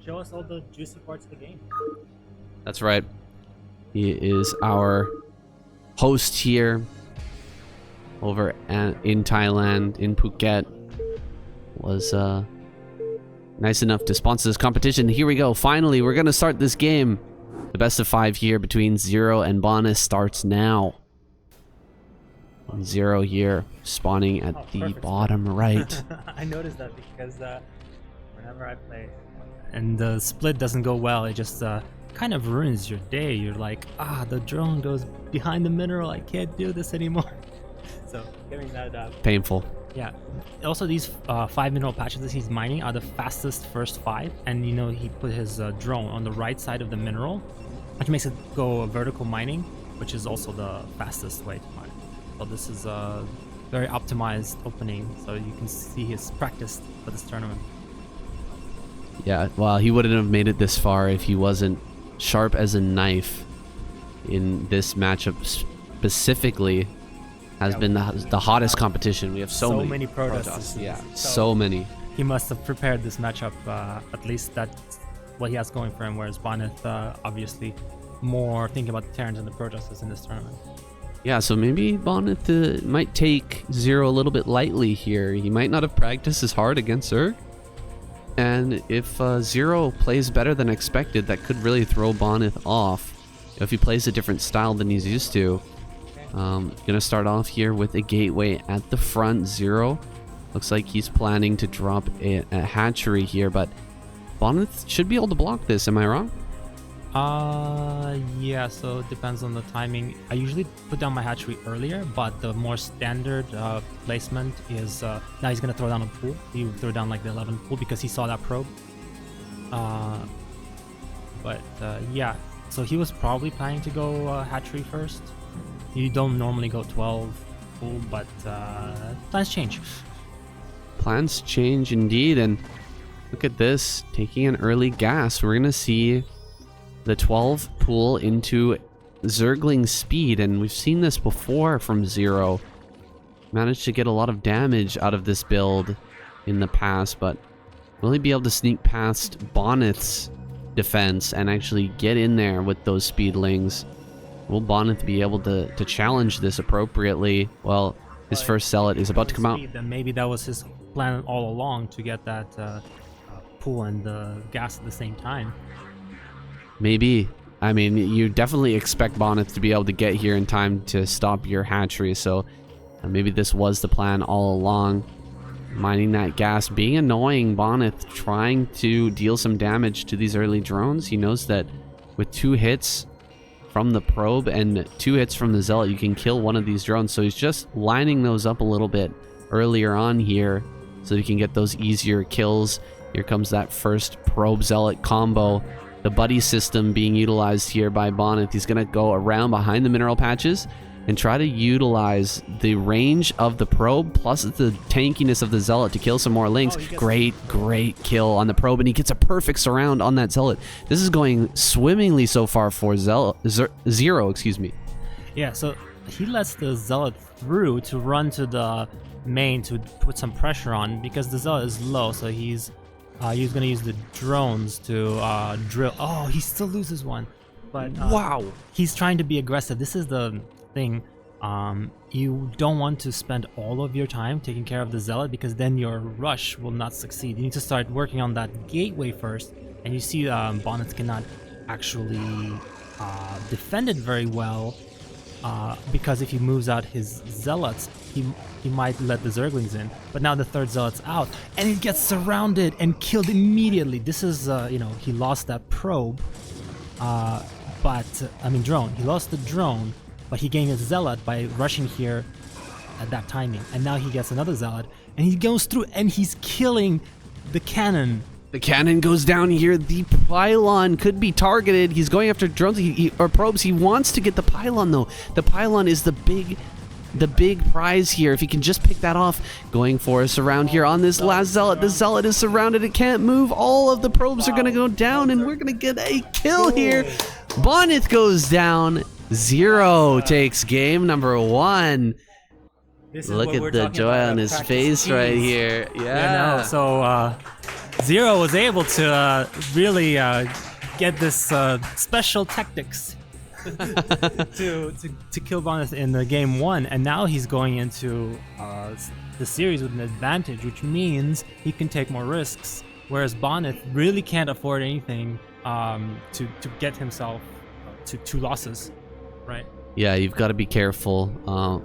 show us all the juicy parts of the game. That's right. He is our host here over in Thailand, in Phuket. Was nice enough to sponsor this competition. Here we go. Finally, we're going to start this game. The best of 5 here between Zero and Bonyth starts now. Zero here, spawning at the bottom right. I noticed that because whenever I play and the split doesn't go well, it just kind of ruins your day. You're like, the drone goes behind the mineral, I can't do this anymore. So giving that painful. Yeah. Also, these 5 mineral patches that he's mining are the fastest first 5, and you know he put his drone on the right side of the mineral, which makes it go vertical mining, which is also the fastest way to mine. So this is a very optimized opening, so you can see he's practiced for this tournament. Yeah, well, he wouldn't have made it this far if he wasn't sharp as a knife in this matchup specifically. Has been the hottest competition. We have so many Protoss. Yeah, so many. He must have prepared this matchup, at least that's what he has going for him, whereas Bonyth obviously more thinking about the Terrans and the Protosses in this tournament. Yeah, so maybe Bonyth might take Zero a little bit lightly here. He might not have practiced as hard against Zerg. And if Zero plays better than expected, that could really throw Bonyth off. If he plays a different style than he's used to. Gonna start off here with a gateway at the front. Zero looks like he's planning to drop a hatchery here, but Bonyth should be able to block this. Am I wrong? Yeah, so it depends on the timing. I usually put down my hatchery earlier, but the more standard placement is now he's gonna throw down a pool. He threw down like the 11 pool because he saw that probe. Yeah, so he was probably planning to go hatchery first. You don't normally go 12 pool, but plans change. Plans change indeed, and look at this, taking an early gas. We're gonna see the 12 pool into Zergling speed, and we've seen this before from Zero. Managed to get a lot of damage out of this build in the past, but will he be able to sneak past Bonyth's defense and actually get in there with those speedlings? Will Bonyth be able to challenge this appropriately? Well, his first zealot is about to come out. Then maybe that was his plan all along, to get that pool and the gas at the same time. Maybe. I mean, you definitely expect Bonyth to be able to get here in time to stop your hatchery, so maybe this was the plan all along. Mining that gas, being annoying. Bonyth trying to deal some damage to these early drones. He knows that with 2 hits from the probe and 2 hits from the zealot, you can kill one of these drones, so he's just lining those up a little bit earlier on here so he can get those easier kills. Here comes that first probe zealot combo. The buddy system being utilized here by Bonyth. He's going to go around behind the mineral patches and try to utilize the range of the probe plus the tankiness of the zealot to kill some more links. Great kill on the probe, and he gets a perfect surround on that zealot. This is going swimmingly so far for Zero, excuse me. Yeah, so he lets the zealot through to run to the main to put some pressure on, because the zealot is low, so he's going to use the drones to drill. Oh, he still loses one. But wow, he's trying to be aggressive. This is the thing. You don't want to spend all of your time taking care of the zealot, because then your rush will not succeed. You need to start working on that gateway first. And you see Bonyth cannot actually defend it very well, because if he moves out his zealots, he might let the Zerglings in. But now the 3rd zealot's out, and it gets surrounded and killed immediately. This is, he lost that probe, drone. He lost the drone, but he gained his zealot by rushing here at that timing. And now he gets another zealot, and he goes through, and he's killing the cannon. The cannon goes down here. The pylon could be targeted. He's going after drones or probes. He wants to get the pylon, though. The pylon is the big prize here. If he can just pick that off. Going for a surround here on this last zealot. The zealot is surrounded. It can't move. All of the probes are going to go down, and we're going to get a kill here. Bonyth goes down. Zero takes game number 1. Look at the joy on his face right here. Yeah. So Zero was able to really get this special tactics to kill Bonyth in the game 1, and now he's going into the series with an advantage, which means he can take more risks, whereas Bonyth really can't afford anything to get himself to 2 losses, right? Yeah, you've got to be careful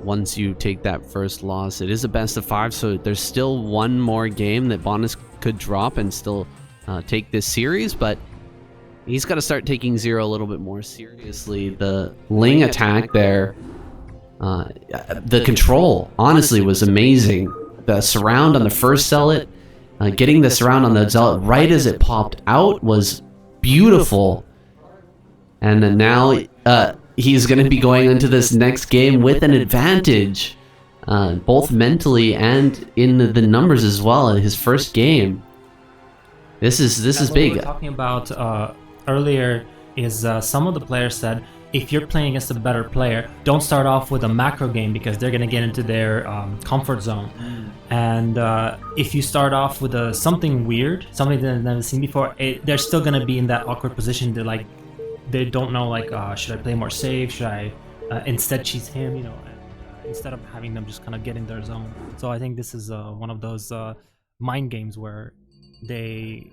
once you take that first loss. It is a best of 5, so there's still one more game that Bonyth could drop and still take this series, but he's got to start taking Zero a little bit more seriously. The Ling attack there, the control, honestly, was amazing. The surround on the first Zealot, getting the surround on the Zealot right as it popped out was beautiful. And then now he's going to be going into this next game with an advantage, both mentally and in the numbers as well in his first game. This is big. What we were talking about earlier is some of the players said, if you're playing against a better player, don't start off with a macro game because they're going to get into their comfort zone. And if you start off with something weird, something that they've never seen before, they're still going to be in that awkward position to like, they don't know like, should I play more safe? Should I instead cheese him? You know, instead of having them just kind of get in their zone. So I think this is one of those mind games where you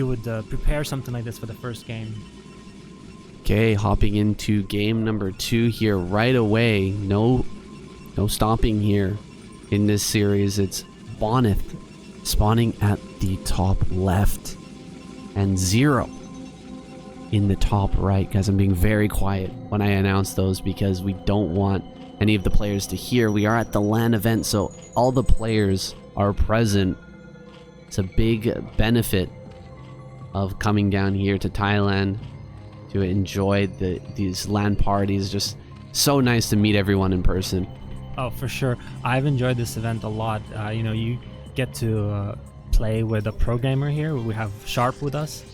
would prepare something like this for the first game. Okay, hopping into game number 2 here right away. No stopping here in this series. It's Bonyth spawning at the top left and Zero in the top right. Guys, I'm being very quiet when I announce those because we don't want any of the players to hear. We are at the LAN event, so all the players are present. It's a big benefit of coming down here to Thailand to enjoy these LAN parties. Just so nice to meet everyone in person. Oh, for sure. I've enjoyed this event a lot. You know, you get to play with a programmer here. We have Sharp with us,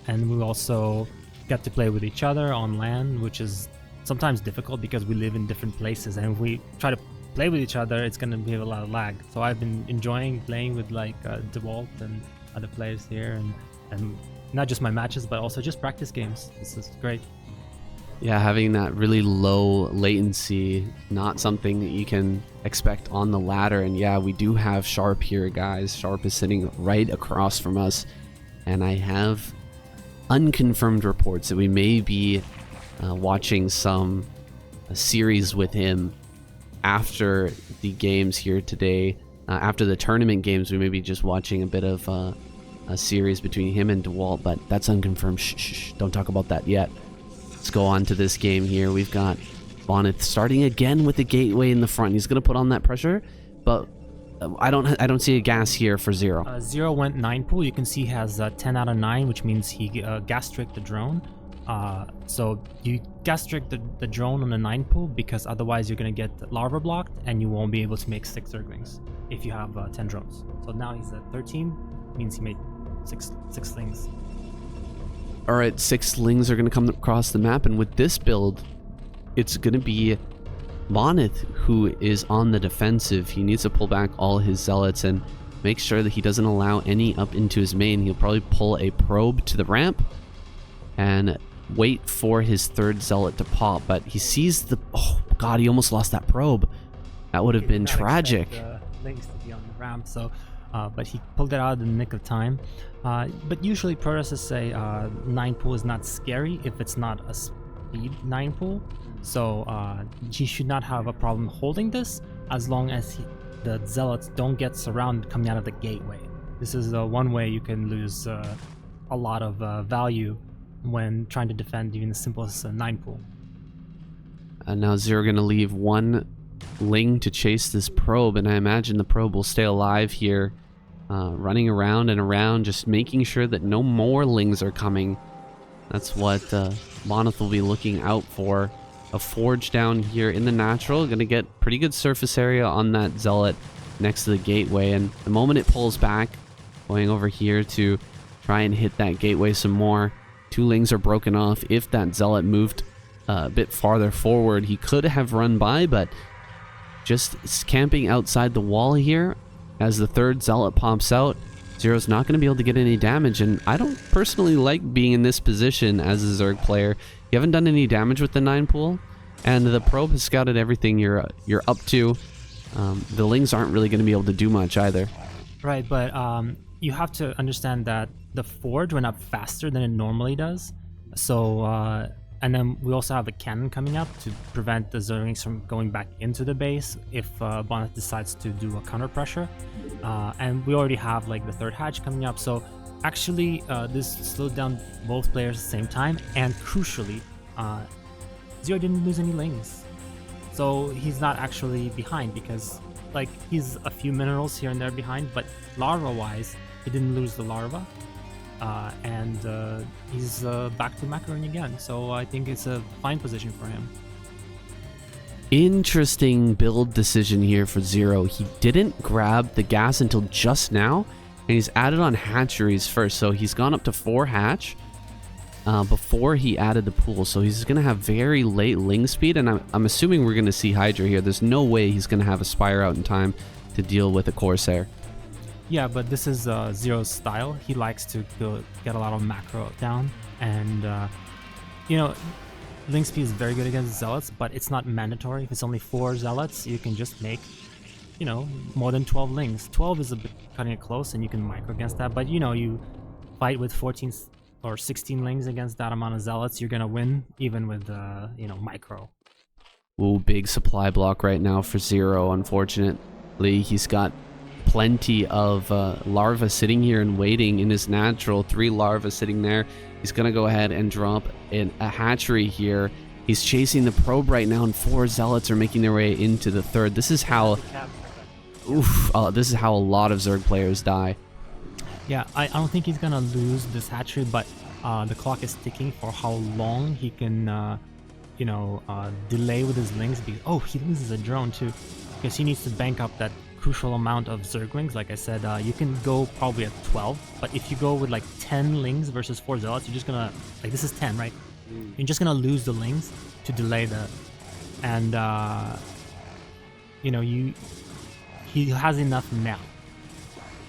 and we also get to play with each other on LAN, which is sometimes difficult because we live in different places, and if we try to play with each other, it's going to be a lot of lag. So I've been enjoying playing with like Dawid and other players here, and not just my matches, but also just practice games. This is great. Yeah, having that really low latency, not something that you can expect on the ladder. And yeah, we do have Sharp here, guys. Sharp is sitting right across from us, and I have unconfirmed reports that we may be watching some series with him after the games here today. After the tournament games, we may be just watching a bit of a series between him and Dawid, but that's unconfirmed. Shh, don't talk about that yet. Let's go on to this game here. We've got Bonyth starting again with the gateway in the front. He's going to put on that pressure, but I don't see a gas here for Zero. Zero went 9 pool. You can see he has 10 out of 9, which means he gas tricked the drone. So you gas trick the drone on the 9 pool because otherwise you're going to get larva blocked and you won't be able to make 6 Zerglings if you have 10 drones. So now he's at 13, means he made 6 slings. All right, 6 slings are going to come across the map, and with this build, it's going to be Bonyth who is on the defensive. He needs to pull back all his zealots and make sure that he doesn't allow any up into his main. He'll probably pull a probe to the ramp and wait for his 3rd zealot to pop, but he sees the... Oh god, he almost lost that probe. That would have been tragic. Lings to be on the ramp, so but he pulled it out in the nick of time. But usually protesters say 9 pool is not scary if it's not a speed 9 pool, so he should not have a problem holding this as long as the zealots don't get surrounded coming out of the gateway. This is one way you can lose a lot of value when trying to defend even the simplest 9 pool. And now Zero going to leave 1 Ling to chase this probe, and I imagine the probe will stay alive here, running around and around, just making sure that no more Lings are coming. That's what Bonyth will be looking out for. A forge down here in the natural, going to get pretty good surface area on that zealot next to the gateway, and the moment it pulls back, going over here to try and hit that gateway some more. 2 Lings are broken off. If that zealot moved a bit farther forward, he could have run by, but just camping outside the wall here, as the third zealot pops out, Zero's not going to be able to get any damage, and I don't personally like being in this position as a Zerg player. You haven't done any damage with the 9 pool, and the probe has scouted everything you're up to. The Lings aren't really going to be able to do much either. Right, but you have to understand that the Forge went up faster than it normally does. So, and then we also have a cannon coming up to prevent the Zerglings from going back into the base if Bonyth decides to do a counter pressure. And we already have like the third hatch coming up. So actually, this slowed down both players at the same time. And crucially, Zero didn't lose any Lings. So he's not actually behind because like he's a few minerals here and there behind, but larva-wise, he didn't lose the larva. And he's back to macroing again, so I think it's a fine position for him. Interesting build decision here for Zero. He didn't grab the gas until just now, and he's added on hatcheries first, so he's gone up to 4 hatch before he added the pool, so he's going to have very late Ling speed, and I'm assuming we're going to see Hydra here. There's no way he's going to have a Spire out in time to deal with a Corsair. Yeah, but this is Zero's style. He likes to get a lot of macro down, and you know, Ling speed is very good against Zealots, but it's not mandatory. If it's only 4 Zealots, you can just make, you know, more than 12 Lings. 12 is a bit cutting it close, and you can micro against that, but you know, you fight with 14 or 16 Lings against that amount of Zealots, you're gonna win, even with, you know, micro. Ooh, big supply block right now for Zero, unfortunately. He's got plenty of larvae sitting here and waiting in his natural. 3 larvae sitting there. He's gonna go ahead and drop in a hatchery here. He's chasing the probe right now, and 4 zealots are making their way into the third. This is how this is how a lot of Zerg players die. Yeah, I don't think he's gonna lose this hatchery, but the clock is ticking for how long he can you know, delay with his Lings. Oh, he loses a drone too, because he needs to bank up that crucial amount of Zerglings. Like I said, you can go probably at 12, but if you go with like 10 Lings versus 4 Zealots, you're just gonna, like, this is 10, right? You're just gonna lose the Lings to delay the, and you know, he has enough now,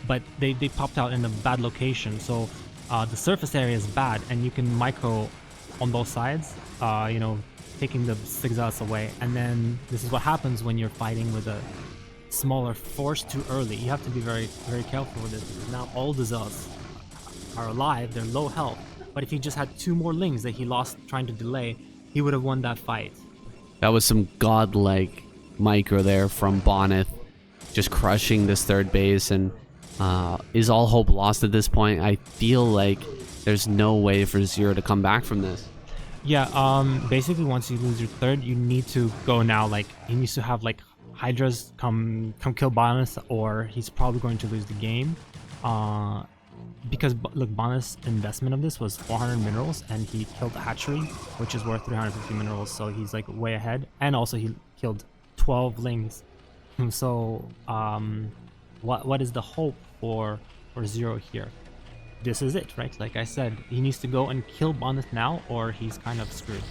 but they popped out in a bad location, so the surface area is bad, and you can micro on both sides, you know, taking the 6 Zealots away, and then this is what happens when you're fighting with a smaller force too early. You have to be very, very careful with it. Now all the Zealots are alive, they're low health, but if he just had 2 more Lings that he lost trying to delay, he would have won that fight. That was some godlike micro there from Bonyth, just crushing this third base, and is all hope lost at this point? I feel like there's no way for Zero to come back from this. Yeah, basically once you lose your third, you need to go now, like, he needs to have like Hydras come kill Bonyth, or he's probably going to lose the game. Because look, Bonyth's investment of this was 400 minerals, and he killed the hatchery, which is worth 350 minerals, so he's like way ahead. And also he killed 12 Lings. So what is the hope for Zero here? This is it, right? Like I said, he needs to go and kill Bonyth now, or he's kind of screwed.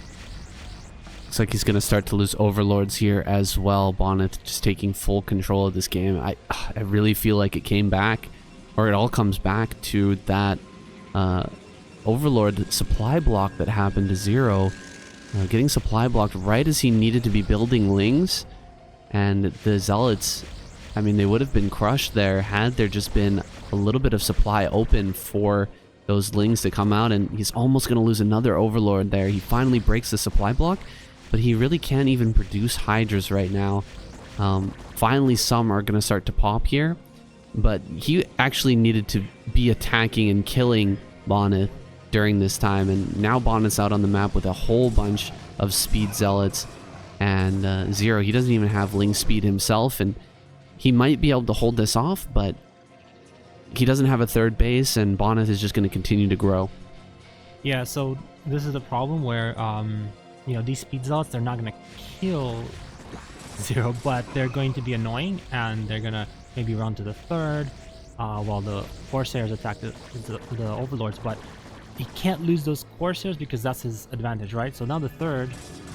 Looks like he's going to start to lose overlords here as well. Bonyth just taking full control of this game. I really feel like it came back, or it all comes back to that overlord supply block that happened to Zero. Getting supply blocked right as he needed to be building Lings, and the Zealots, I mean, they would have been crushed there had there just been a little bit of supply open for those Lings to come out, and he's almost going to lose another overlord there. He finally breaks the supply block, but he really can't even produce Hydras right now. Finally, some are going to start to pop here, but he actually needed to be attacking and killing Bonyth during this time, and now Bonyth's out on the map with a whole bunch of speed Zealots, and Zero, he doesn't even have Ling speed himself, and he might be able to hold this off, but he doesn't have a third base, and Bonyth is just going to continue to grow. Yeah, so this is the problem where, you know, these speed Zealots, they're not going to kill Zero, but they're going to be annoying, and they're going to maybe run to the third, while the Corsairs attack the Overlords, but he can't lose those Corsairs because that's his advantage, right? So now the third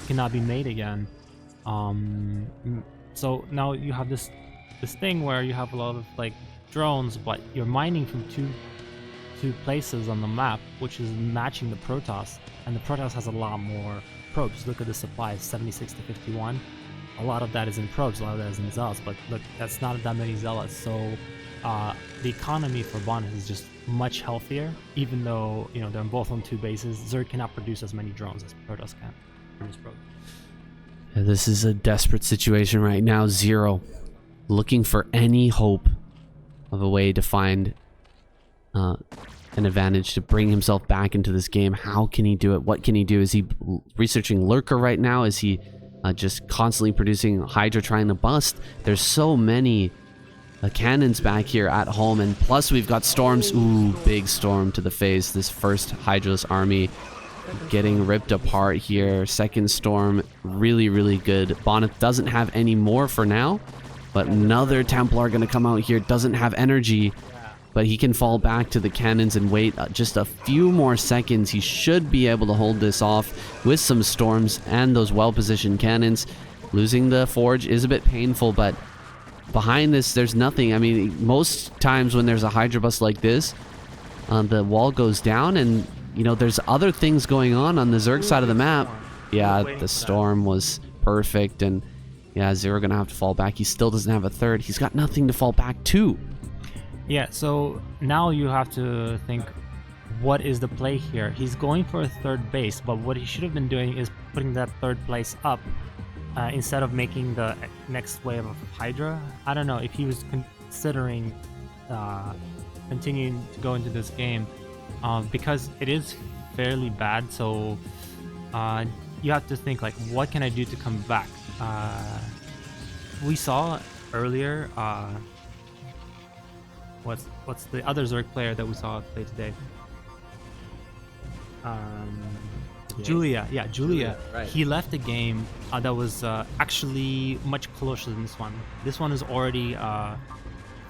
cannot be made again. So now you have this this thing where you have a lot of like drones, but you're mining from two places on the map, which is matching the Protoss, and the Protoss has a lot more probes. Look at the supply, 76 to 51. A lot of that is in probes, a lot of that is in zealots, but look, that's not that many zealots. So the economy for Bonyth is just much healthier, even though they're both on 2 bases. Zerg cannot produce as many drones as Protoss can produce probes. Yeah, this is a desperate situation right now. Zero looking for any hope of a way to find an advantage to bring himself back into this game. How can he do it? What can he do? Is he researching Lurker right now? Is he just constantly producing Hydra trying to bust? There's so many cannons back here at home, and plus we've got storms. Ooh, big storm to the face. This first Hydraless army getting ripped apart here. Second storm, really, really good. Bonyth doesn't have any more for now, but another Templar gonna come out here. Doesn't have energy, but he can fall back to the cannons and wait just a few more seconds. He should be able to hold this off with some storms and those well-positioned cannons. Losing the forge is a bit painful, but behind this, there's nothing. I mean, most times when there's a Hydra bust like this, the wall goes down, and there's other things going on the Zerg side of the map. Yeah, the storm was perfect, and yeah, Zero gonna have to fall back. He still doesn't have a third. He's got nothing to fall back to. Yeah, so now you have to think, what is the play here? He's going for a third base, but what he should have been doing is putting that third place up instead of making the next wave of Hydra. I don't know if he was considering continuing to go into this game, because it is fairly bad. So you have to think, like, what can I do to come back? We saw earlier. What's the other Zerg player that we saw play today? Julia. Yeah, Julia. Right. He left a game that was actually much closer than this one. This one is already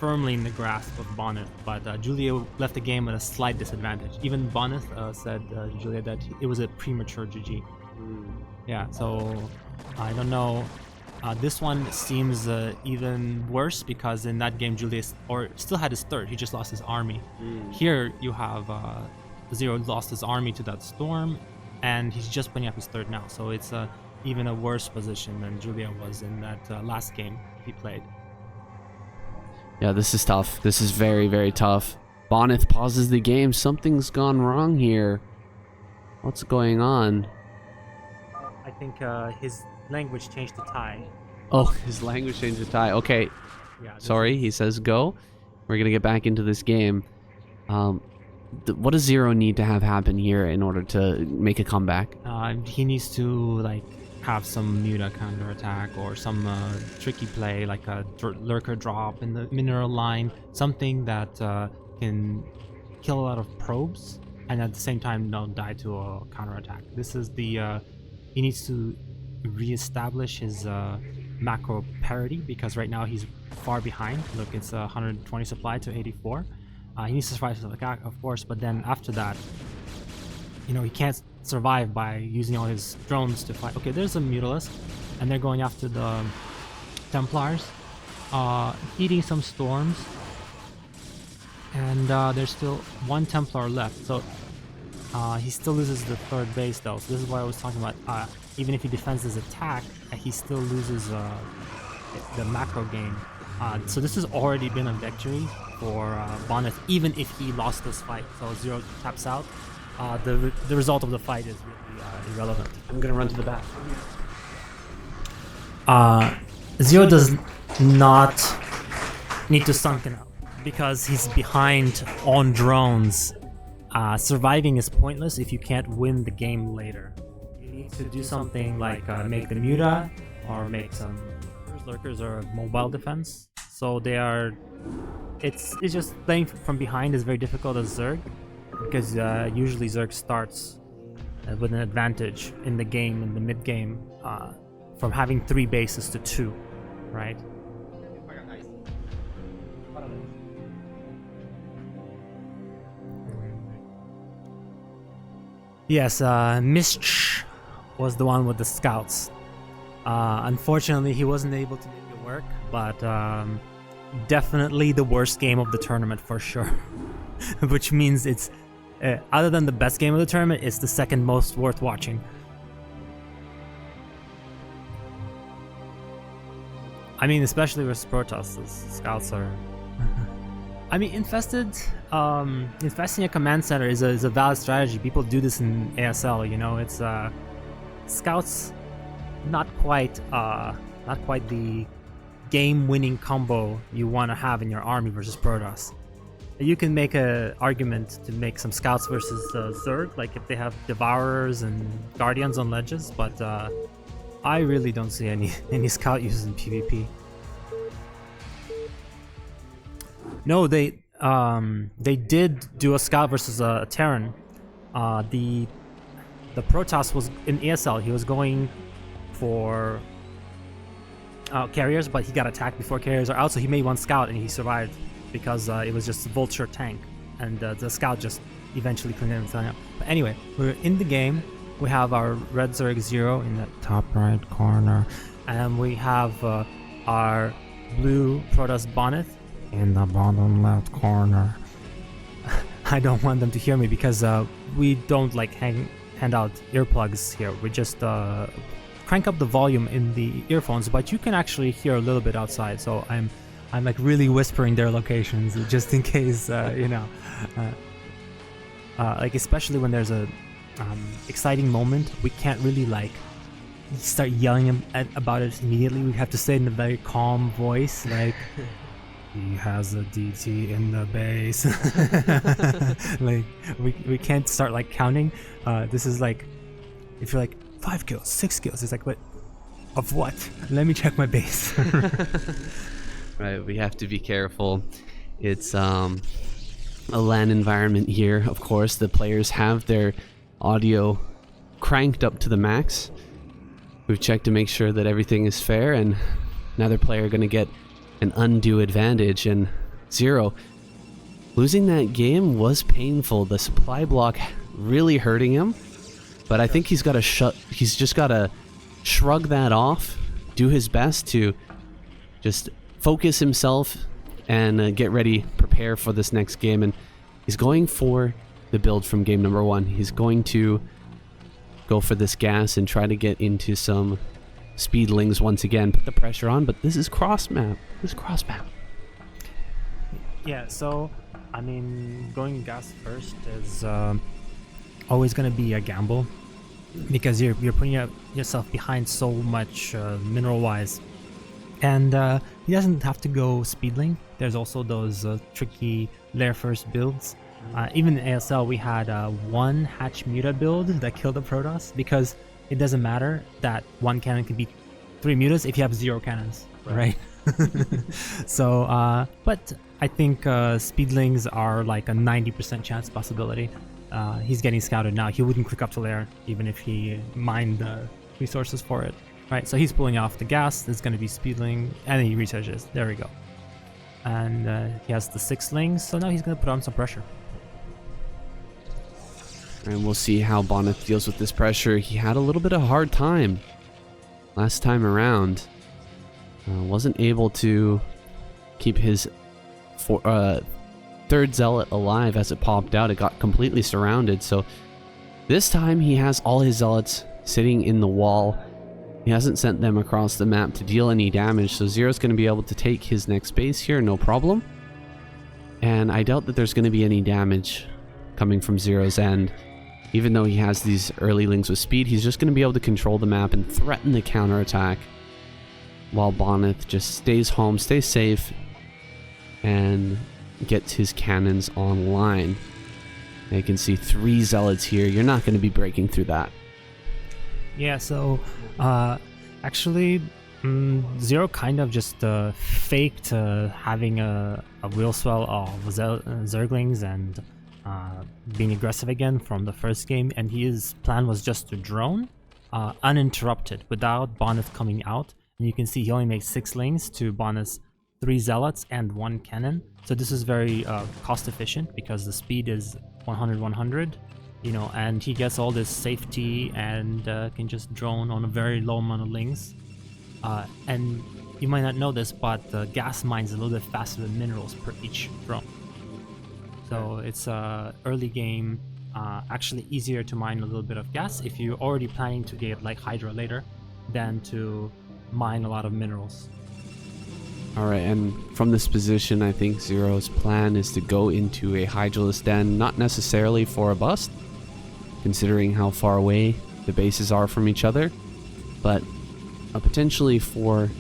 firmly in the grasp of Bonyth, but Julia left the game at a slight disadvantage. Even Bonyth said, Julia, that it was a premature GG. Yeah, so I don't know. This one seems even worse, because in that game Julius still had his third. He just lost his army. Here you have Zero lost his army to that storm, and he's just putting up his third now. So it's even a worse position than Julia was in that last game he played. Yeah, this is tough. This is very, very tough. Bonyth pauses the game. Something's gone wrong here. What's going on? I think his language changed to Thai. Oh, his language changed to Thai. Okay. Yeah, sorry, he says go. We're going to get back into this game. What does Zero need to have happen here in order to make a comeback? He needs to have some Muta counterattack, or some tricky play, like a lurker drop in the mineral line, something that can kill a lot of probes and at the same time not die to a counterattack. This is the he needs to re-establish his macro parity, because right now he's far behind. Look, it's 120 supply to 84. He needs to survive the attack, of course, but then after that, he can't survive by using all his drones to fight. Okay, there's a Mutalisk, and they're going after the Templars, eating some storms, and there's still one Templar left. So he still loses the third base though. So this is what I was talking about. Even if he defends his attack, he still loses the macro game. So this has already been a victory for Bonyth, even if he lost this fight. So Zero taps out. The result of the fight is really irrelevant. I'm gonna run to the back. Zero does not need to sunken up, because he's behind on drones. Surviving is pointless if you can't win the game later. You need to do something like make the Muta, or make some lurkers or mobile defense. So they are. It's just playing from behind is very difficult as Zerg, because usually Zerg starts with an advantage in the game, in the mid game, from having 3 bases to 2, right? Yes, Mishch was the one with the scouts. Unfortunately, he wasn't able to make it work, but definitely the worst game of the tournament for sure. Which means it's, other than the best game of the tournament, it's the second most worth watching. I mean, especially with Protoss, the scouts are... I mean, infesting a command center is a valid strategy. People do this in ASL, you know. It's scouts, not quite the game-winning combo you want to have in your army versus Protoss. You can make an argument to make some scouts versus Zerg, like if they have Devourers and Guardians on ledges, but I really don't see any scout uses in PvP. No, they did do a scout versus a Terran. The Protoss was in ESL. He was going for carriers, but he got attacked before carriers are out, so he made one scout and he survived because it was just a vulture tank, and the scout just eventually cleaned everything up. But anyway, we're in the game. We have our red ZZZero in the top right corner, and we have our blue Protoss Bonyth in the bottom left corner. I don't want them to hear me because we don't like hand out earplugs here. We just crank up the volume in the earphones, but you can actually hear a little bit outside. So I'm like really whispering their locations just in case, you know, like especially when there's a exciting moment, we can't really like start yelling about it immediately. We have to say it in a very calm voice, like he has a DT in the base. Like we can't start like counting. This is like, if you're like 5 kills, 6 kills, it's like, what? Of what? Let me check my base. Right, we have to be careful. It's a LAN environment here. Of course, the players have their audio cranked up to the max. We've checked to make sure that everything is fair, and another player going to get an undue advantage. And Zero, losing that game was painful. The supply block really hurting him, but I think he's just got to shrug that off, do his best to just focus himself and get ready, prepare for this next game. And he's going for the build from game number 1. He's going to go for this gas and try to get into some speedlings once again, put the pressure on, but this is cross map. Yeah, so I mean, going gas first is always going to be a gamble because you're putting yourself behind so much mineral wise. And he doesn't have to go speedling. There's also those tricky lair first builds. Even in ASL, we had one hatch muta build that killed the Protoss because it doesn't matter that one cannon can beat 3 mutas if you have 0 cannons, right? So, but I think speedlings are like a 90% chance possibility. He's getting scouted now. He wouldn't click up to lair even if he mined the resources for it. Right, so he's pulling off the gas. There's going to be speedling, and he researches. There we go. And he has the 6 lings, so now he's going to put on some pressure. And we'll see how Bonyth deals with this pressure. He had a little bit of a hard time last time around. Wasn't able to keep his 3rd zealot alive as it popped out. It got completely surrounded. So this time he has all his zealots sitting in the wall. He hasn't sent them across the map to deal any damage, so Zero's going to be able to take his next base here, no problem. And I doubt that there's going to be any damage coming from Zero's end. Even though he has these early lings with speed, he's just going to be able to control the map and threaten the counterattack, while Bonyth just stays home, stays safe, and gets his cannons online. And you can see 3 zealots here. You're not going to be breaking through that. Yeah, so actually Zero kind of just faked having a wheel swell of Zerglings and being aggressive again from the first game, and his plan was just to drone uninterrupted without Bonyth coming out. And you can see he only makes 6 lings to Bonyth's 3 zealots and 1 cannon. So this is very cost efficient because the speed is 100, you know, and he gets all this safety and can just drone on a very low amount of lings. And you might not know this, but gas mines a little bit faster than minerals per each drone. So it's early game, actually easier to mine a little bit of gas if you're already planning to get like Hydra later than to mine a lot of minerals. Alright, and from this position, I think Zero's plan is to go into a Hydralisk den, not necessarily for a bust, considering how far away the bases are from each other, but potentially for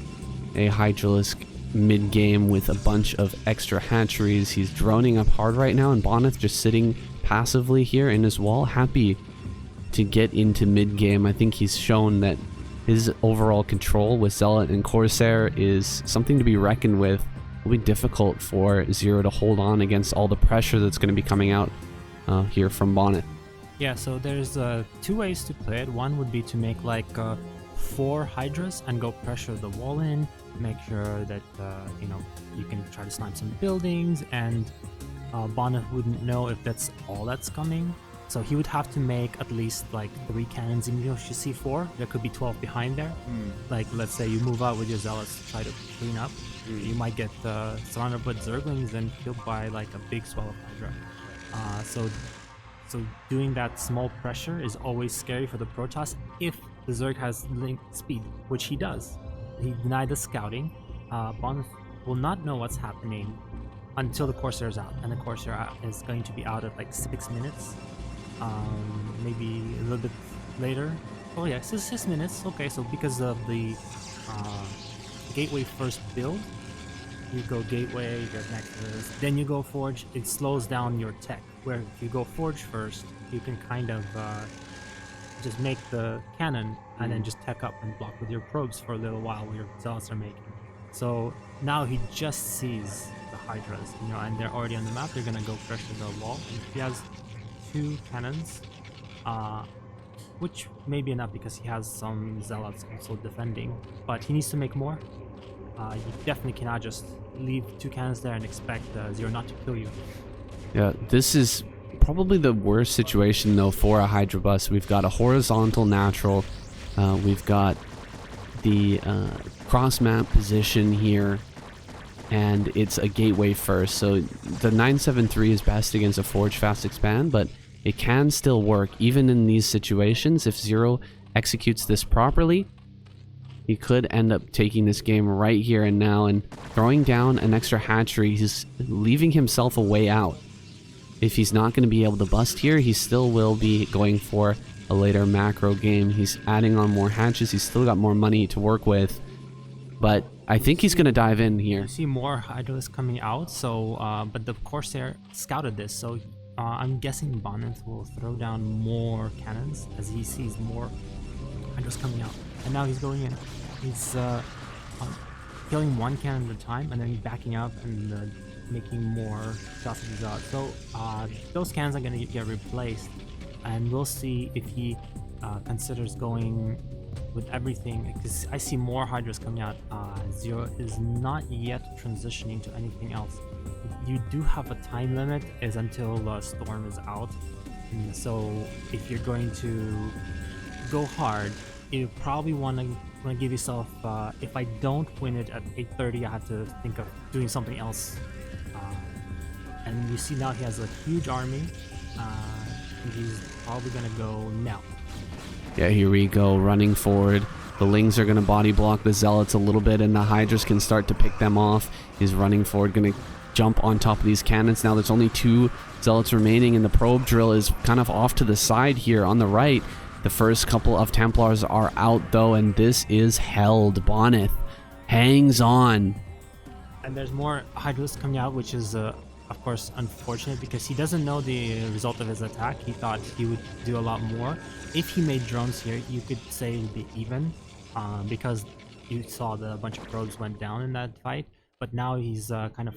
a Hydralisk mid-game with a bunch of extra hatcheries. He's droning up hard right now, and Bonyth just sitting passively here in his wall, happy to get into mid-game. I think he's shown that his overall control with Zealot and Corsair is something to be reckoned with. It'll be difficult for Zero to hold on against all the pressure that's going to be coming out here from Bonyth. Yeah, so there's 2 ways to play it. One would be to make like 4 Hydras and go pressure the wall in, make sure that you know, you can try to snipe some buildings, and Bonyth wouldn't know if that's all that's coming. So he would have to make at least like 3 cannons in your C4. There could be 12 behind there. Like, let's say you move out with your Zealots to try to clean up. You might get surrounded by Zerglings and killed by like a big swell of Hydra. So doing that small pressure is always scary for the Protoss if the Zerg has linked speed, which he does. He denied the scouting. Bonyth will not know what's happening until the Corsair is out, and the Corsair is going to be out at like 6 minutes. Maybe a little bit later. Oh yeah, 6 minutes. Okay, so because of the gateway first build, you go gateway, get nexus, then you go forge. It slows down your tech. Where if you go forge first, you can kind of just make the cannon and then just tech up and block with your probes for a little while while your zealots are making. So now he just sees the Hydras, you know, and they're already on the map. They're gonna go pressure the wall. And he has 2 cannons, which may be enough because he has some zealots also defending, but he needs to make more. You definitely cannot just leave 2 cannons there and expect Zero not to kill you. Yeah, this is probably the worst situation though for a Hydra bus. We've got a horizontal natural, we've got the cross map position here, and it's a gateway first. So the 973 is best against a forge fast expand, but it can still work even in these situations. If Zero executes this properly, he could end up taking this game right here and now and throwing down an extra hatchery. He's leaving himself a way out. If he's not going to be able to bust here, he still will be going for a later macro game. He's adding on more hatches. He's still got more money to work with, but I think he's going to dive in here. You see more Hydralisks coming out, so but the Corsair scouted this, so I'm guessing Bonyth will throw down more cannons as he sees more Hydras coming out. And now he's going in. He's killing 1 cannon at a time, and then he's backing up and making more shots at his out. So those cannons are going to get replaced, and we'll see if he considers going with everything, because I see more Hydras coming out. Zero is not yet transitioning to anything else. You do have a time limit, is until Storm is out. And so if you're going to go hard, you probably want to give yourself, if I don't win it at 8:30, I have to think of doing something else. And you see now he has a huge army, and he's probably gonna go now. Yeah, here we go, running forward. The Lings are gonna body block the Zealots a little bit, and the Hydras can start to pick them off. He's running forward, gonna jump on top of these cannons. Now there's only 2 Zealots remaining, and the probe drill is kind of off to the side here on the right. The first couple of Templars are out though, and this is held. Bonyth hangs on. And there's more Hydralisks coming out, which is of course unfortunate, because he doesn't know the result of his attack. He thought he would do a lot more. If he made drones here, you could say it would be even, because you saw a bunch of probes went down in that fight. But now he's kind of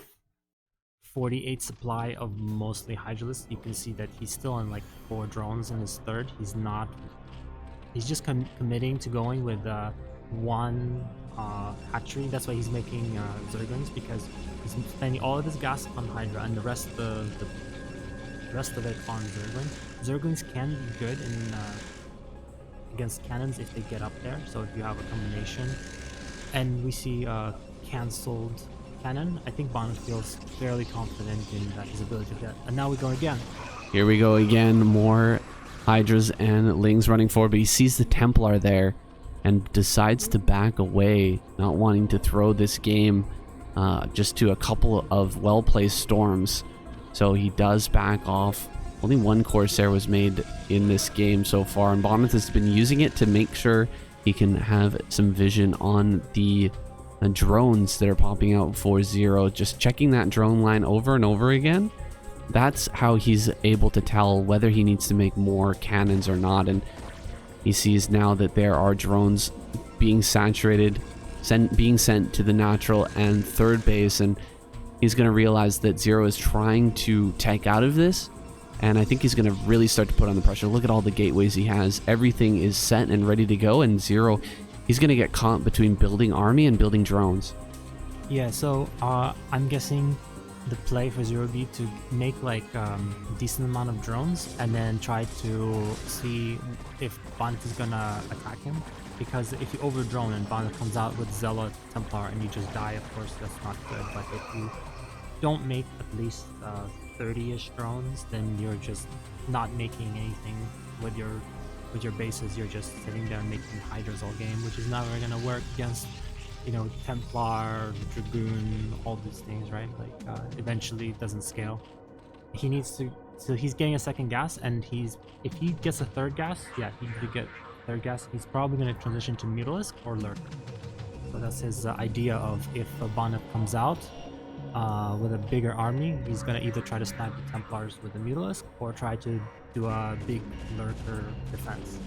48 supply of mostly Hydralisks. You can see that he's still on like 4 drones in his third. He's just committing to going with 1 hatchery. That's why he's making Zerglings, because he's spending all of his gas on Hydra and the rest of it on Zerglings. Zerglings can be good in against cannons if they get up there. So if you have a combination, and we see cancelled cannon. I think Bonyth feels fairly confident in his ability to hit. And now we go again. Here we go again. More Hydras and Lings running forward, but he sees the Templar there and decides to back away, not wanting to throw this game just to a couple of well-placed storms. So he does back off. Only one Corsair was made in this game so far, and Bonyth has been using it to make sure he can have some vision on the drones that are popping out for Zero. Just checking that drone line over and over again. That's how he's able to tell whether he needs to make more cannons or not. And he sees now that there are drones being saturated, being sent to the natural and third base, and he's going to realize that Zero is trying to take out of this. And I think he's going to really start to put on the pressure. Look at all the gateways he has. Everything is set and ready to go. And Zero, he's going to get caught between building army and building drones. Yeah, so I'm guessing the play for Zero B to make like a decent amount of drones and then try to see if Bonyth is going to attack him. Because if you over drone and Bonyth comes out with Zealot, Templar, and you just die, of course, that's not good. But if you don't make at least 30-ish drones, then you're just not making anything with your bases. You're just sitting there making Hydras all game, which is never gonna work against, you know, Templar, Dragoon, all these things, right? Like eventually it doesn't scale. He needs to, so he's getting a second gas, and if he gets a third gas, yeah, he could get third gas, he's probably gonna transition to Mutalisk or Lurk. So that's his idea of if Bonyth comes out with a bigger army, he's gonna either try to snipe the Templars with the Mutalisk or try to do a big Lurker defense.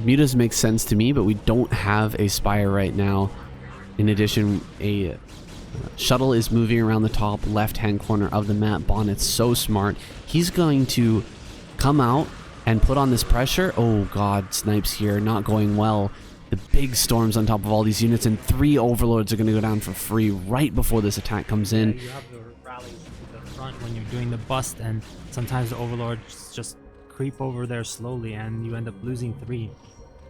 Mutas makes sense to me, but we don't have a Spire right now. In addition, a shuttle is moving around the top left-hand corner of the map. Bonyth's so smart. He's going to come out and put on this pressure. Oh god, snipes here, not going well. The big storms on top of all these units, and 3 overlords are going to go down for free right before this attack comes in. Yeah, you have the rallies to the front when you're doing the bust, and sometimes the overlords just creep over there slowly, and you end up losing 3.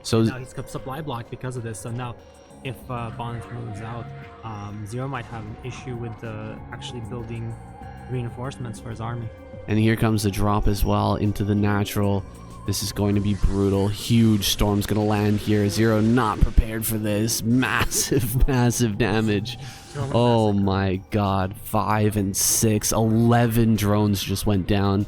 So now he's supply blocked because of this. So now, if Bonyth moves out, Zero might have an issue with actually building reinforcements for his army. And here comes the drop as well into the natural. This is going to be brutal. Huge storm's going to land here. Zero not prepared for this. Massive, massive damage. Oh my god. 5 and 6. 11 drones just went down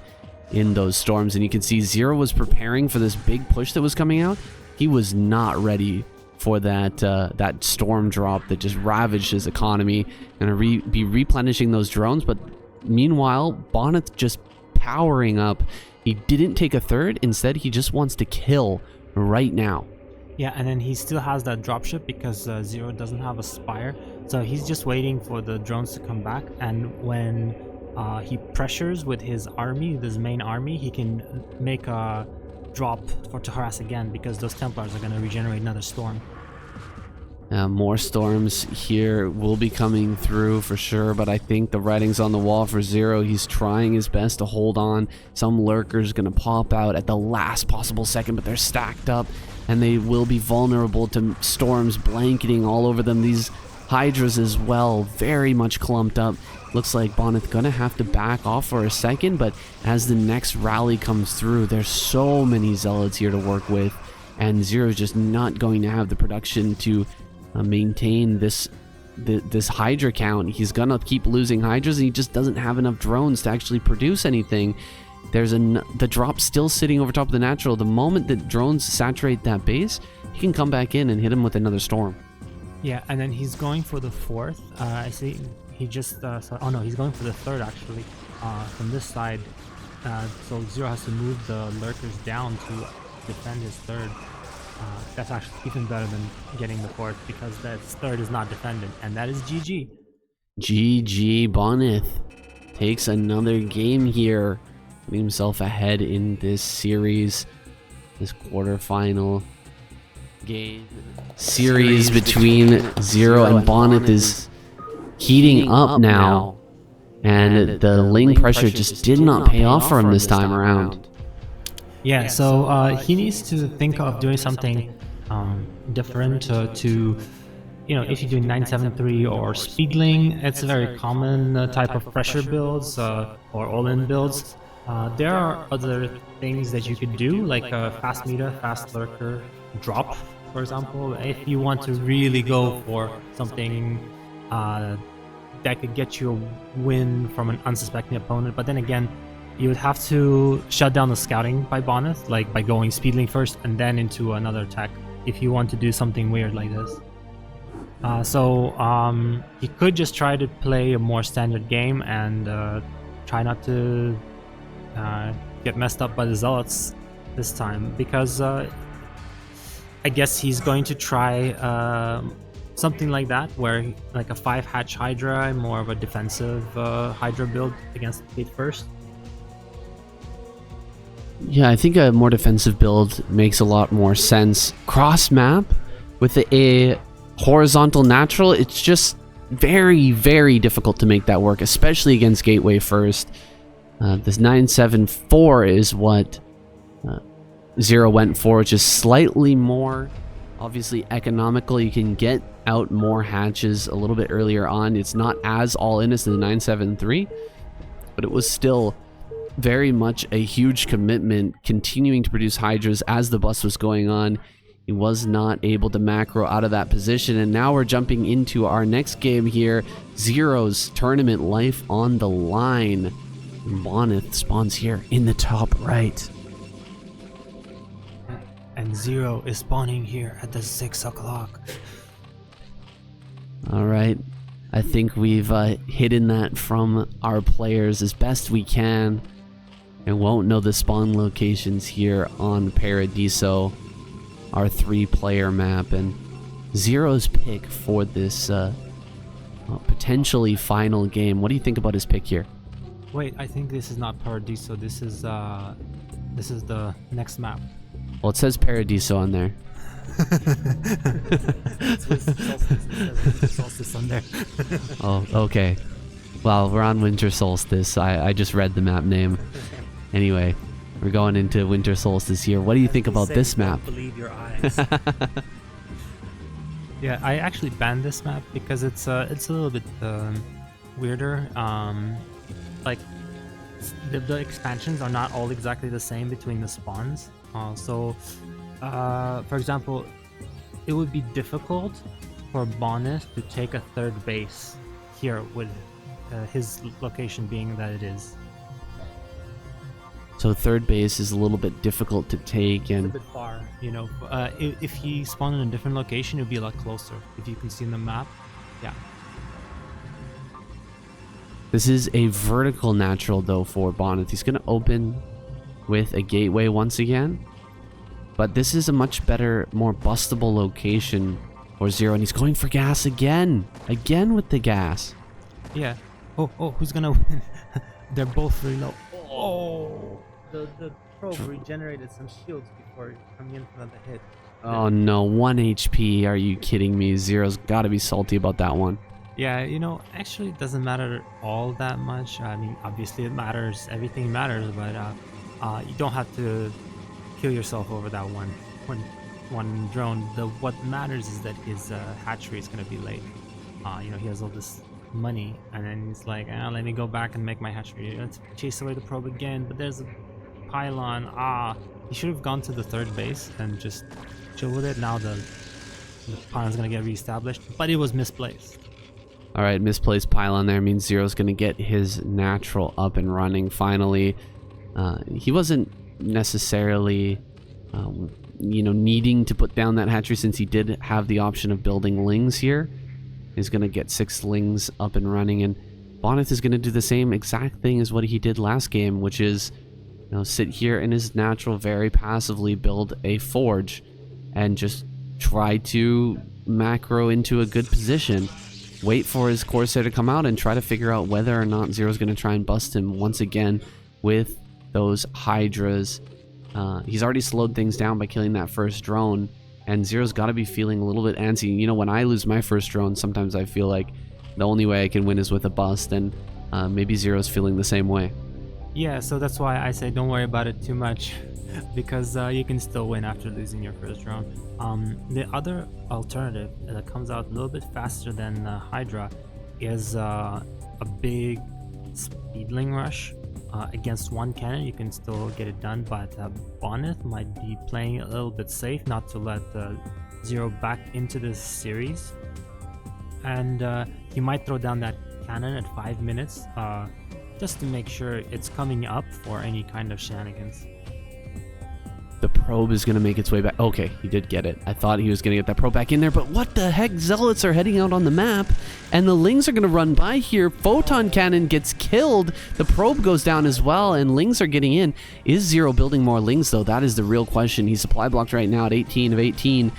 in those storms. And you can see Zero was preparing for this big push that was coming out. He was not ready for that storm drop that just ravaged his economy. Going to be replenishing those drones. But meanwhile, Bonyth just powering up. He didn't take a third. Instead, he just wants to kill right now. Yeah, and then he still has that dropship because Zero doesn't have a Spire. So he's just waiting for the drones to come back. And when he pressures with his army, his main army, he can make a drop to harass again because those Templars are going to regenerate another storm. More storms here will be coming through for sure, but I think the writing's on the wall for Zero. He's trying his best to hold on. Some lurkers going to pop out at the last possible second, but they're stacked up and they will be vulnerable to storms blanketing all over them. These Hydras as well, very much clumped up. Looks like Bonyth gonna have to back off for a second, but as the next rally comes through, there's so many Zealots here to work with, and Zero's just not going to have the production to maintain this Hydra count. He's gonna keep losing Hydras, and he just doesn't have enough drones to actually produce anything. There's the drop still sitting over top of the natural. The moment that drones saturate that base, he can come back in and hit him with another storm. Yeah, and then he's going for the 4th. I see he just oh no, he's going for the 3rd actually from this side. So Zero has to move the lurkers down to defend his 3rd. That's actually even better than getting the 4th because that 3rd is not defended, and that is GG. GG. Bonyth takes another game here, putting himself ahead in this series, this quarterfinal game. Series between Zero and Bonyth is heating up now, and the lane pressure just did not pay off for him this time around. Yeah, so he needs to think of doing something different to you know, if you're doing 973 or Speedling, it's a very common type of pressure builds or all-in builds. There are other things that you could do, like fast meter, fast lurker, drop, for example, if you want to really go for something that could get you a win from an unsuspecting opponent. But then again, you would have to shut down the scouting by Bonyth, like by going Speedling first and then into another tech, if you want to do something weird like this. You could just try to play a more standard game and try not to get messed up by the Zealots this time, because I guess he's going to try something like that, where like a 5-hatch Hydra, more of a defensive Hydra build against Gate first. Yeah, I think a more defensive build makes a lot more sense. Cross map with a horizontal natural, it's just very, very difficult to make that work, especially against Gateway first. This 974 is what Zero went for, which is slightly more obviously economical. You can get out more hatches a little bit earlier on. It's not as all in as the 973, but it was still very much a huge commitment, continuing to produce Hydras as the bust was going on. He was not able to macro out of that position, and now we're jumping into our next game here. Zero's tournament life on the line. Bonyth spawns here in the top right. And Zero is spawning here at the 6 o'clock. Alright, I think we've hidden that from our players as best we can, and won't know the spawn locations here on Paradiso, our 3-player map. And Zero's pick for this potentially final game. What do you think about his pick here? Wait, I think this is not Paradiso. This is the next map. Well, it says Paradiso on there. Solstice on there. Oh, okay. Well, we're on Winter Solstice. I just read the map name. Anyway, we're going into Winter Solstice here. What do you think about this map? Don't believe your eyes. Yeah, I actually banned this map because it's a little bit weirder. Like the expansions are not all exactly the same between the spawns. For example, it would be difficult for Bonyth to take a 3rd base here, with his location being that it is. So 3rd base is a little bit difficult to take, and it's a bit far, you know. If he spawned in a different location, it would be a lot closer. If you can see in the map, yeah. This is a vertical natural though for Bonyth. He's going to open with a gateway once again, but this is a much better, more bustable location for Zero, and he's going for gas again with the gas. Yeah. Oh, who's gonna win? They're both really low. Oh, the probe regenerated some shields before coming in for another hit. Oh no, 1 HP. Are you kidding me? Zero's got to be salty about that one. Yeah, you know, actually it doesn't matter all that much. I mean, obviously it matters, everything matters, but you don't have to kill yourself over that one drone. What matters is that his hatchery is going to be late. You know, he has all this money, and then he's like, let me go back and make my hatchery. Let's chase away the probe again, but there's a pylon. He should have gone to the 3rd base and just chill with it. Now the pylon's going to get reestablished, but it was misplaced. Alright, misplaced pylon there means Zero's going to get his natural up and running finally. He wasn't necessarily, needing to put down that hatchery, since he did have the option of building lings here. He's going to get 6 lings up and running, and Bonyth is going to do the same exact thing as what he did last game, which is, sit here in his natural, very passively build a forge and just try to macro into a good position. Wait for his Corsair to come out and try to figure out whether or not Zero's going to try and bust him once again with those Hydras. He's already slowed things down by killing that first drone, and Zero's got to be feeling a little bit antsy. You know, when I lose my first drone, sometimes I feel like the only way I can win is with a bust, and maybe Zero's feeling the same way. Yeah, so that's why I say don't worry about it too much, because you can still win after losing your first round. The other alternative that comes out a little bit faster than Hydra is a big speedling rush. Against one cannon, you can still get it done, but Bonyth might be playing a little bit safe not to let Zero back into this series. And he might throw down that cannon at 5 minutes just to make sure it's coming up for any kind of shenanigans. The probe is going to make its way back. Okay, he did get it. I thought he was going to get that probe back in there, but what the heck? Zealots are heading out on the map, and the Lings are going to run by here. Photon Cannon gets killed. The probe goes down as well, and Lings are getting in. Is Zero building more Lings, though? That is the real question. He's supply blocked right now at 18 of 18.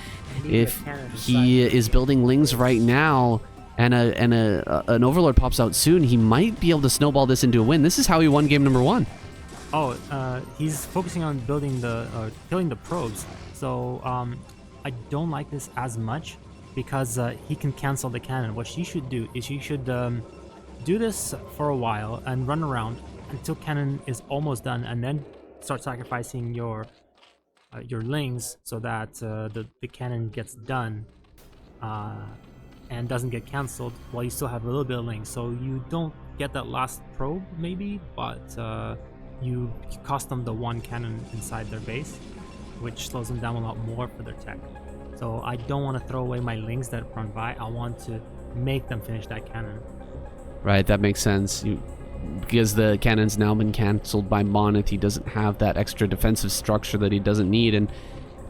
If he is building Lings right now, and an Overlord pops out soon, he might be able to snowball this into a win. This is how he won game number 1. Oh, he's focusing on building killing the probes. So I don't like this as much because he can cancel the cannon. What she should do is she should do this for a while and run around until cannon is almost done, and then start sacrificing your Lings so that the cannon gets done and doesn't get cancelled while you still have a little bit of Lings. So you don't get that last probe maybe, but you cost them the one cannon inside their base, which slows them down a lot more for their tech. So I don't want to throw away my Lings that run by. I want to make them finish that cannon. Right, that makes sense. Because the cannon's now been cancelled by Bonyth, he doesn't have that extra defensive structure that he doesn't need, and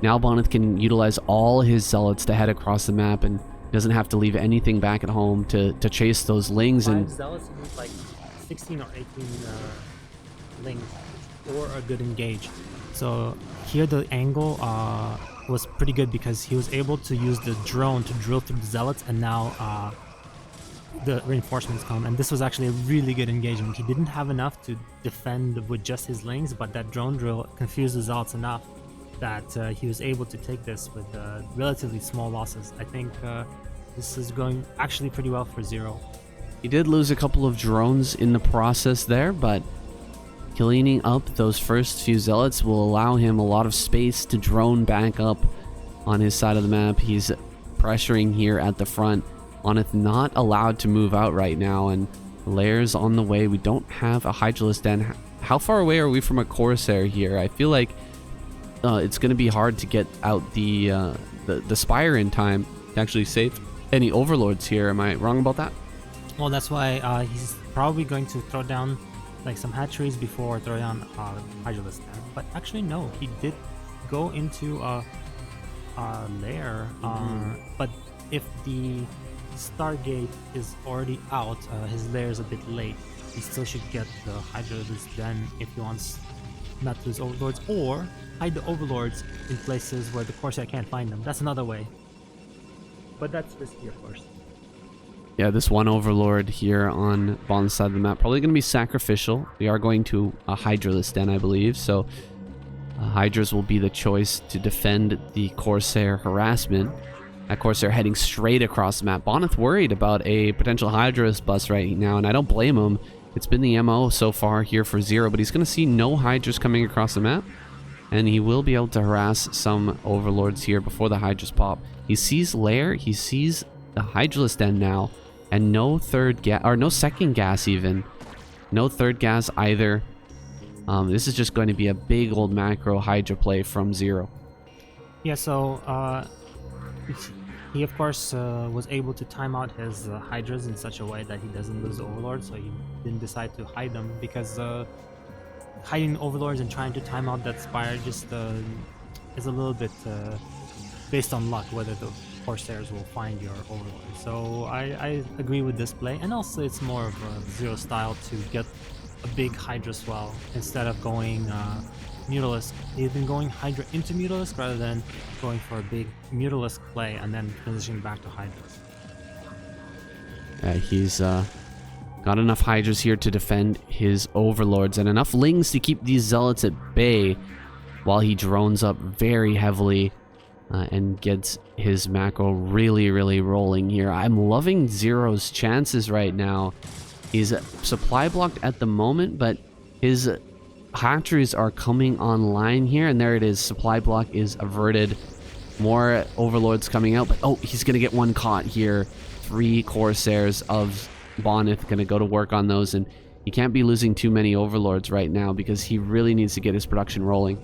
now Bonyth can utilize all his Zealots to head across the map and doesn't have to leave anything back at home to chase those Lings. 5 And Zealots need like 16 or 18 Lings or a good engage. So here the angle was pretty good because he was able to use the drone to drill through the Zealots, and now the reinforcements come, and this was actually a really good engagement. He didn't have enough to defend with just his Lings, but that drone drill confused the Zealots enough that he was able to take this with relatively small losses. I think this is going actually pretty well for Zero. he did lose a couple of drones in the process there, but cleaning up those first few Zealots will allow him a lot of space to drone back up on his side of the map. He's pressuring here at the front. Bonyth not allowed to move out right now, and Lairs on the way. We don't have a Hydralisk Den. How far away are we from a Corsair here? I feel like it's going to be hard to get out the Spire in time to actually save any Overlords here. Am I wrong about that? Well, that's why he's probably going to throw down like some hatcheries before throw down Hydralisk Den. But actually no, he did go into a lair, but if the Stargate is already out, his lair is a bit late. He still should get the Hydralisk Den if he wants not to lose Overlords, or hide the Overlords in places where the Corsair can't find them. That's another way, but that's risky, of course. Yeah, this one Overlord here on Bond's side of the map probably going to be sacrificial. We are going to a Hydralisk Den, I believe, so Hydras will be the choice to defend the Corsair harassment. That Corsair heading straight across the map. Bonyth worried about a potential Hydralisk bust right now, and I don't blame him. It's been the MO so far here for Zero, but he's going to see no Hydras coming across the map, and he will be able to harass some Overlords here before the Hydras pop. He sees Lair, he sees the Hydralisk Den now, and no third gas, or no second gas even. No third gas either. This is just going to be a big old macro Hydra play from Zero. Yeah, so he of course was able to time out his Hydras in such a way that he doesn't lose the Overlord, so he didn't decide to hide them, because hiding Overlords and trying to time out that Spire just is a little bit based on luck whether the Corsairs will find your Overlord. So I agree with this play, and also it's more of a Zero style to get a big Hydra swell instead of going Mutalisk. He's been going Hydra into Mutalisk rather than going for a big Mutalisk play and then transitioning back to Hydras. He's got enough Hydras here to defend his Overlords and enough Lings to keep these Zealots at bay while he drones up very heavily and gets his macro really, really rolling here. I'm loving Zero's chances right now. He's supply blocked at the moment, but His hatcheries are coming online here, and there it is. Supply block is averted. More overlords coming out, but oh, he's gonna get one caught here. 3 Corsairs of Bonyth gonna go to work on those, and he can't be losing too many overlords right now because he really needs to get his production rolling.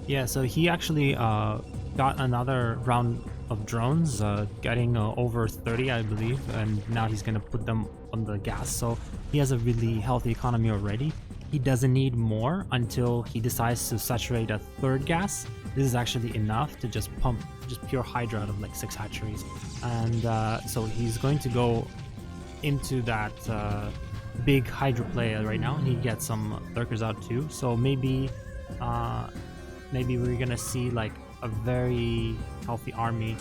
Yeah, so he actually got another round of drones, getting over 30, I believe, and now he's gonna put them on the gas. So he has a really healthy economy already. He doesn't need more until he decides to saturate a 3rd gas. This is actually enough to just pump just pure Hydra out of like 6 hatcheries. And so he's going to go into that big Hydra play right now, and he gets some lurkers out too. So maybe we're gonna see like a very healthy army.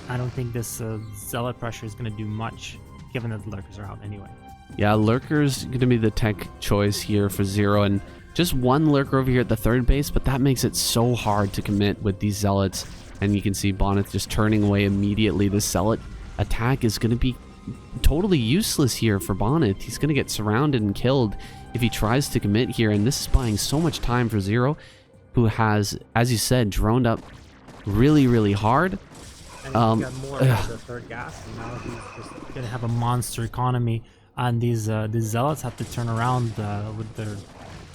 I don't think this zealot pressure is gonna do much, given that the lurkers are out anyway. Yeah, lurkers gonna be the tech choice here for Zero, and just 1 lurker over here at the 3rd base, but that makes it so hard to commit with these zealots. And you can see Bonyth just turning away immediately. The zealot attack is gonna be totally useless here for Bonyth. He's gonna get surrounded and killed if he tries to commit here, and this is buying so much time for Zero, who has, as you said, droned up really hard. And he's got more of the 3rd gas, and now he's just gonna have a monster economy, and these zealots have to turn around with their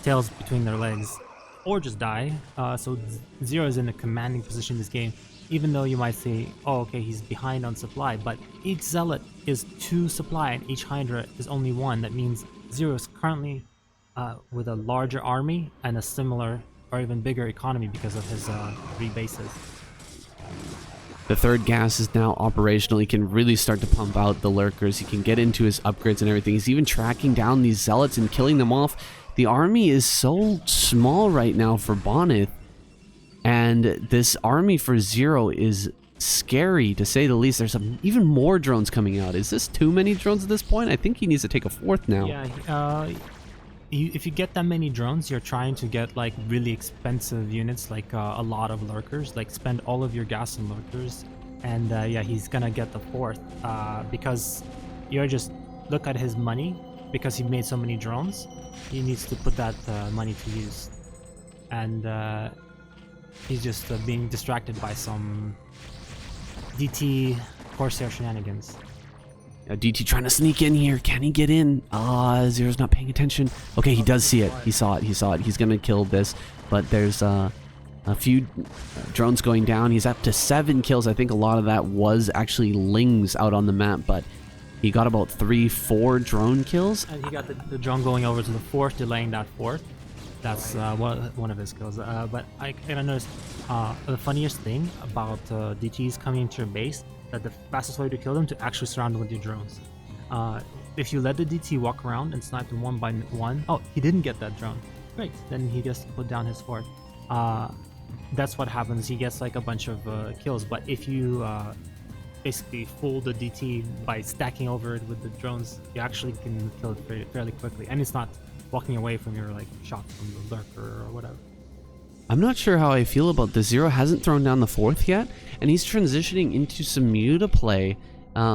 tails between their legs or just die. So Zero is in a commanding position in this game, even though you might say, oh okay, he's behind on supply, but each zealot is 2 supply and each Hydra is only 1. That means Zero is currently with a larger army and a similar or even bigger economy because of his 3 bases. The 3rd gas is now operational. He can really start to pump out the lurkers. He can get into his upgrades and everything. He's even tracking down these zealots and killing them off. The army is so small right now for Bonyth, and this army for Zero is scary to say the least. There's even more drones coming out. Is this too many drones at this point? I think he needs to take a 4th now. Yeah, if you get that many drones, you're trying to get like really expensive units, like a lot of lurkers, like spend all of your gas on lurkers, and yeah, he's gonna get the 4th because you're just look at his money. Because he made so many drones, he needs to put that money to use, and he's just being distracted by some DT Corsair shenanigans. DT trying to sneak in here. Can he get in? Zero's not paying attention. Okay, he does see it. He saw it. He's gonna kill this, but there's a few drones going down. He's up to 7 kills. I think a lot of that was actually lings out on the map, but he got about 3-4 drone kills. And he got the drone going over to the 4th, delaying that 4th. That's one of his kills. But I noticed the funniest thing about DTs coming into your base, that the fastest way to kill them to actually surround them with your drones. If you let the DT walk around and snipe them 1 by 1, oh, he didn't get that drone. Great, then he just put down his 4th. That's what happens. He gets like a bunch of kills. But if you basically fool the DT by stacking over it with the drones, you actually can kill it fairly quickly, and it's not walking away from your like shot from the lurker or whatever. I'm not sure how I feel about this. Zero hasn't thrown down the 4th yet, and he's transitioning into some muta play.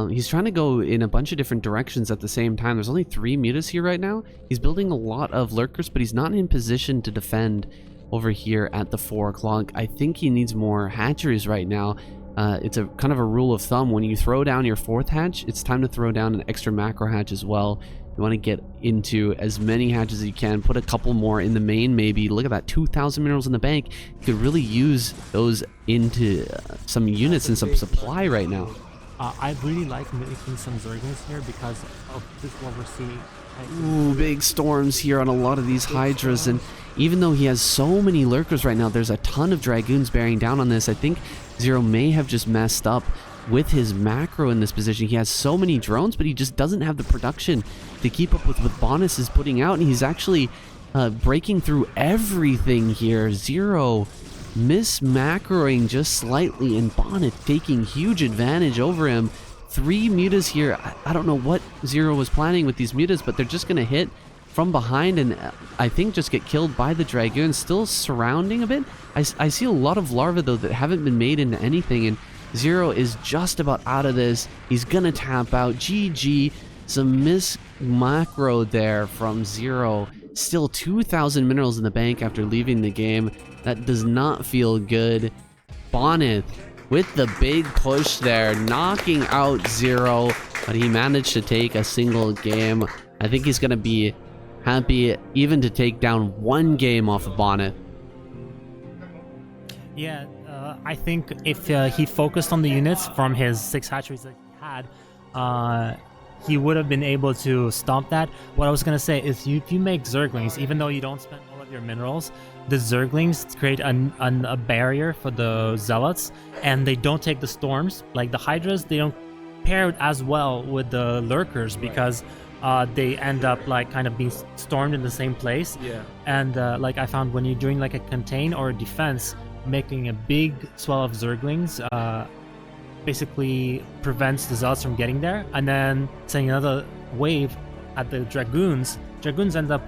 He's trying to go in a bunch of different directions at the same time. There's only 3 mutas here right now. He's building a lot of lurkers, but he's not in position to defend over here at the 4 o'clock. I think he needs more hatcheries right now. It's a kind of a rule of thumb. When you throw down your 4th hatch, it's time to throw down an extra macro hatch as well. You want to get into as many hatches as you can. Put a couple more in the main, maybe. Look at that, 2,000 minerals in the bank. You could really use those into some units and some supply right now. I really like making some Zerglings here because of this what we're seeing. Ooh, big storms here on a lot of these Hydras, and even though he has so many lurkers right now, there's a ton of Dragoons bearing down on this. I think Zero may have just messed up with his macro in this position. He has so many drones, but he just doesn't have the production to keep up with what Bonyth is putting out, and he's actually breaking through everything here. Zero miss-macroing just slightly, and Bonyth taking huge advantage over him. 3 mutas here. I don't know what Zero was planning with these mutas, but they're just going to hit from behind and I think just get killed by the Dragoons. Still surrounding a bit. I see a lot of larvae though that haven't been made into anything, and Zero is just about out of this. He's going to tap out. GG. Some miss macro there from Zero. Still 2,000 minerals in the bank after leaving the game. That does not feel good. Bonyth with the big push there, knocking out Zero, but he managed to take a single game. I think he's going to be happy even to take down one game off of Bonyth. Yeah, I think if he focused on the units from his 6 hatcheries that he had, he would have been able to stomp that. What I was going to say is if you make Zerglings, even though you don't spend all of your minerals, the Zerglings create a barrier for the Zealots, and they don't take the storms. Like the Hydras, they don't pair as well with the Lurkers because they end up like kind of being stormed in the same place. Yeah. And like I found when you're doing like a contain or a defense, making a big swell of Zerglings basically prevents the Zealots from getting there, and then sending another wave at the Dragoons. Dragoons end up